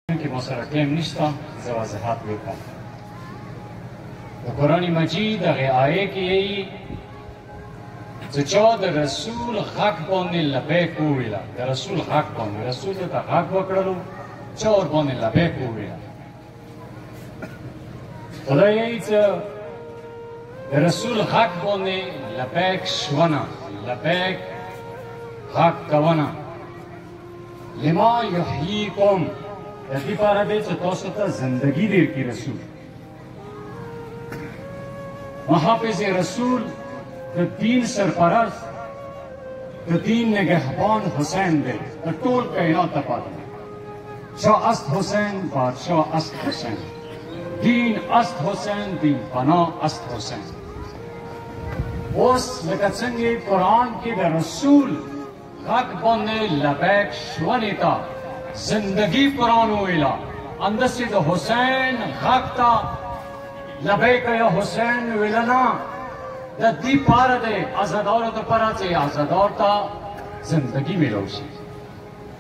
که ما سره ټیم نشته زه وضاحت وکړم د قرآن مجید هغې آیې کې یې چې چا د رسول غږ باندې لبیک وویله د رسول غږ باندې رسول ته غږ وکړلو چا ورباندې لبیک وویله خدای یې چې د رسول غږ باندې لبیک شونه لبیک غږ کوونه لما یحییکم د دې لپاره دی چې تاسو ته زندگی درکړي رسول محافظ رسول د دین سرپرست د دین نگهبان حسین دی د ټول کائنات لپاره شاه است حسین بادشاه است حسین دین است حسین دین پناه است حسین اوس لکه څنګه قرآن کې د رسول غږ باندې لبیک شونې ته زندگی قرآن ویلا اندسی د حسین غږ ته لبیک یا حسین ویلنا د دې پاره دی آزادارو دپاره چې آزادار ته زندگی میلو شي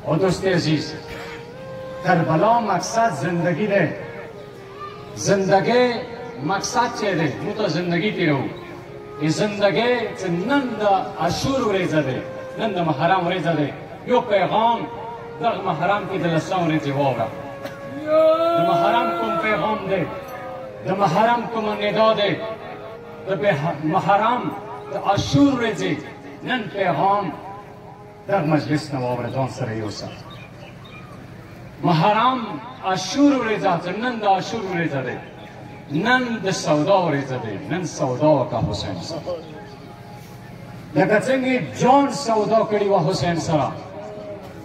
او دوست عزیز کربلا مقصد زندگی دی زندگی مقصد چې دی موږ ته زندگی تیرو ای زندگی چې نن د عاشور ورځ دی نن د محرم ورځ دی یو پیغام دغه محرم کې د لسم ورځې واوره د محرم کوم پیغام دی د محرم کوم ندا دی د محرم د عاشور ورځې نن پیغام دغه مجلس نه واوره ځان سره یوسه محرم عاشور ورځ نن د عاشور ورځ دی نن د سودا ورځ دی نن سودا وکړه حسین سره لکه څنګه جان سودا کړې وه حسین سره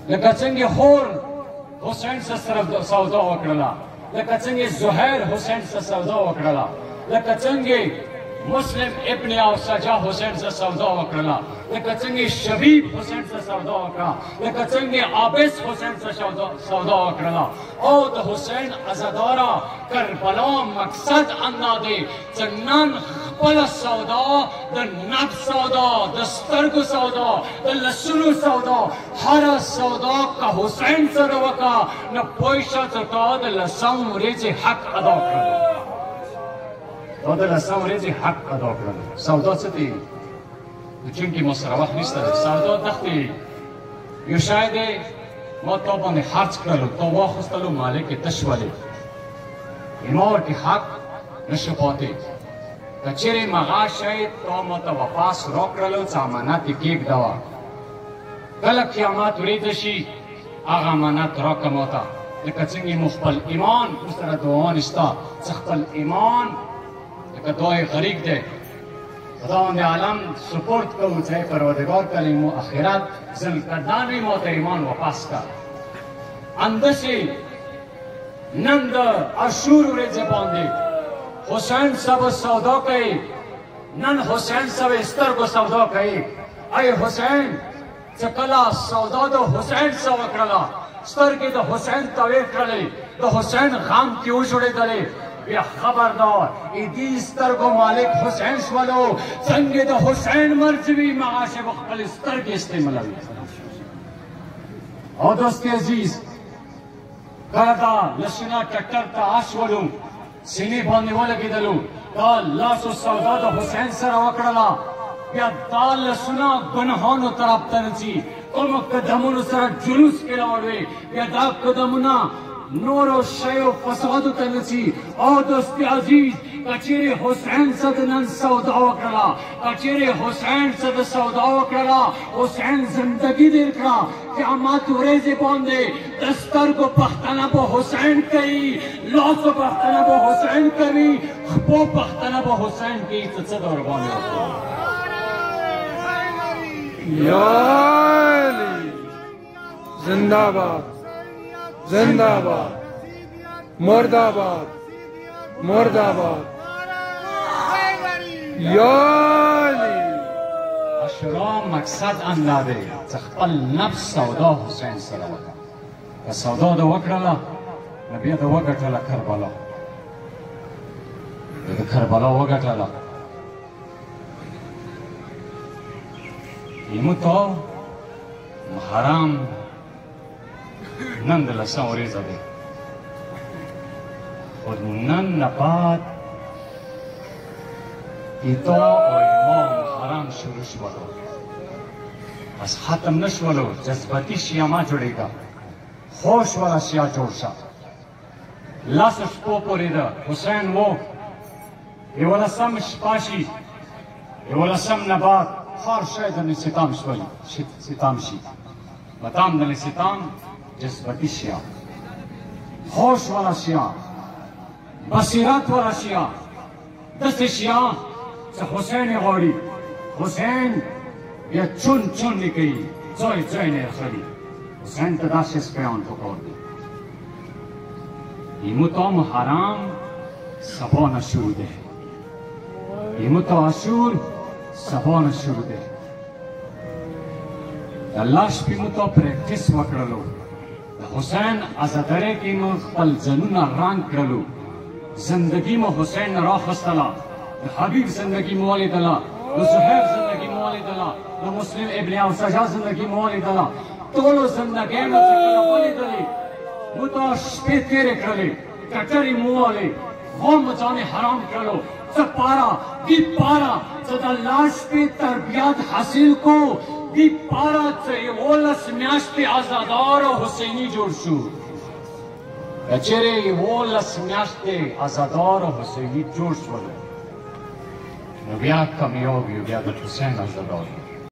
لکه څنګه خور حسین سره سودا وکړله لکه څنګه زهیر حسین سره سودا وکړله لکه څنګه مسلم ابن اوسجا حسین سره سودا وکړله لکه څنګه شبیب حسین سره سودا وکړه لکه څنګه عابس حسین سره سودا وکړله او د حسین عزاداره کربلا مقصد انا دی چې نن خپل سودا د نفس سودا د سترګو سودا د لسونو سودا هر سودا که حسین سره وکړه نه پوه شه چې تا د لسم ورځې حق ادا کړلو تا د لسم ورځې حق ادا کړلو سودا څه دی چونکې ما سره وخت نشته سودا دښتې یو شی دی ما تا باندې خرڅ کړلو تا واخیستلو مالک یې تش ولې ما ورکې حق نشو پاتې که چیرې مغا شی تا ما ته واپس راکړلو څه امانت یې کېږدوه کله قیامت ورځ شي هغه امانت راکړه ما ته لکه څنګه مو خپل ایمان اوس سره دعا نشته چې خپل ایمان لکه دعای غریق دی خداوند عالم سپورت کوو چې پروردگار کلیم و آخرت ذوالقرنین وی ما ته ایمان واپس کړه همداسې نن د عاشور ورځې باندې حسین صاحب سودا کوي نن حسین صاحب سترګو سودا کوي ای حسین چې کله سودا د حسین سره وکړله سترګې د حسین توی کړلې د حسین غم کې وژړېدلې بیا خبردار دې سترګو مالک حسین شولو څنګه د حسین مرض وي معاش به خپل سترګې استعمالوي او دوست عزیز کله دا لسونه ټکټر ته آس ولو سینې باندې ولګېدلو دا لاسو سودا د حسین سره وکړله بیا دا لسونه ګناهانو طرف ته نه ځي کومو قدمونو سره جلوس کې راوړوي بیا دا قدمونه نورو شیو فسادو ته نه ځي او دوست عزیز که چیرې حسین سره نن سودا وکړله که چیرې حسین سره سودا وکړله حسین زندگی دیر کړه قیامت ورځې باندې د سترګو پښتنه به حسین کوي لاسو پښتنه به حسین کوي خپو پښتنه به حسین کوي څه څه در باندې وکړو یا علی زنده باد زنده باد مرد آباد مرد آباد یا علی عاشورہ مقصد انده دی چې خپل نفس سودا حسین سره وکړه که سودا د وکړله نو بیا د وګټله کربلا د کربلا وګټله ایمو تا محرم نن د لسم ورځ دی خود نن بعد ایتا و امام حرام شروع شولو بس ختم نشولو جذباتی شیعه ما جوڑیگا خوش والا شیعه جوڑ شا لاسش پو پوریده حسین و یولسم شپاشی یولسم نبات خار شاید دنی ستام شولی ستام شی بتام دنی ستام جذباتی شیعه خوش والا شیعه بصیرت والا شیعه دست شیعه چه حسین غاری حسین یا چون چون نکی جای جای نیخری حسین تداشش پیان پکردی ایموتا محرم سبان شروع ده ایموتا عاشور سبان شروع ده دلاش پیموتا پریکٹس وکرلو حسین ازدره که نو خپل زنونا رنگ کرلو زندگی مو حسین را خستلا حبیب زندگی موالی دلا زهير زندگی موالی دلا مسلم ابن اوسجا زندگی موالی دلا طولو زندگی ما چکلا موالی دلی متا شپی تیره کرلی کٹری موالی غم جانی حرام کرلو چه پارا دی پارا چه دلاش پی تربیت حاصل کو دی پارا چه اولس میاشتی ازادار و حسینی جوڑ شو کچره اولس میاشتی ازادار و حسینی جوڑ شو نو بیا کامیابی و بیا د حسین ازادار